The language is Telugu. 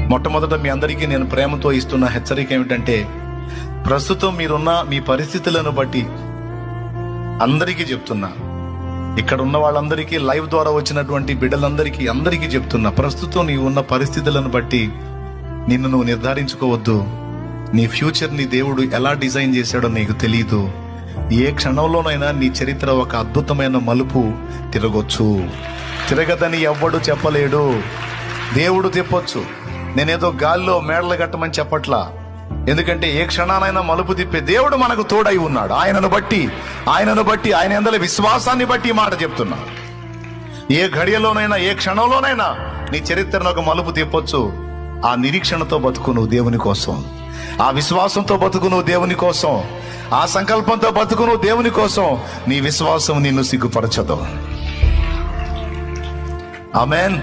మొట్టమొదట మీ అందరికీ నేను ప్రేమతో ఇస్తున్న హెచ్చరిక ఏమిటంటే, ప్రస్తుతం మీరున్న మీ పరిస్థితులను బట్టి అందరికీ చెప్తున్నా, ఇక్కడ ఉన్న వాళ్ళందరికీ, లైవ్ ద్వారా వచ్చినటువంటి బిడ్డలందరికీ అందరికీ చెప్తున్నా, ప్రస్తుతం నీవు ఉన్న పరిస్థితులను బట్టి నిన్ను నువ్వు నిర్ధారించుకోవద్దు. నీ ఫ్యూచర్ ని దేవుడు ఎలా డిజైన్ చేశాడో నీకు తెలీదు. ఏ క్షణంలోనైనా నీ చరిత్ర ఒక అద్భుతమైన మలుపు తిరగొచ్చు. తిరగదని ఎవ్వడు చెప్పలేడు, దేవుడు తిప్పొచ్చు. నేనేదో గాల్లో మేడలు కట్టమని చెప్పట్లా. ఎందుకంటే ఏ క్షణానైనా మలుపు తిప్పే దేవుడు మనకు తోడై ఉన్నాడు. ఆయనను బట్టి ఆయన యందలి విశ్వాసాన్ని బట్టి ఈ మాట చెప్తున్నా. ఏ ఘడియలోనైనా, ఏ క్షణంలోనైనా నీ చరిత్రను ఒక మలుపు తిప్పొచ్చు. ఆ నిరీక్షణతో బతుకు నువ్వు దేవుని కోసం, ఆ విశ్వాసంతో బతుకు నువ్వు దేవుని కోసం, ఆ సంకల్పంతో బతుకు నువ్వు దేవుని కోసం. నీ విశ్వాసం నిన్ను సిగ్గుపరచదు. ఆమేన్.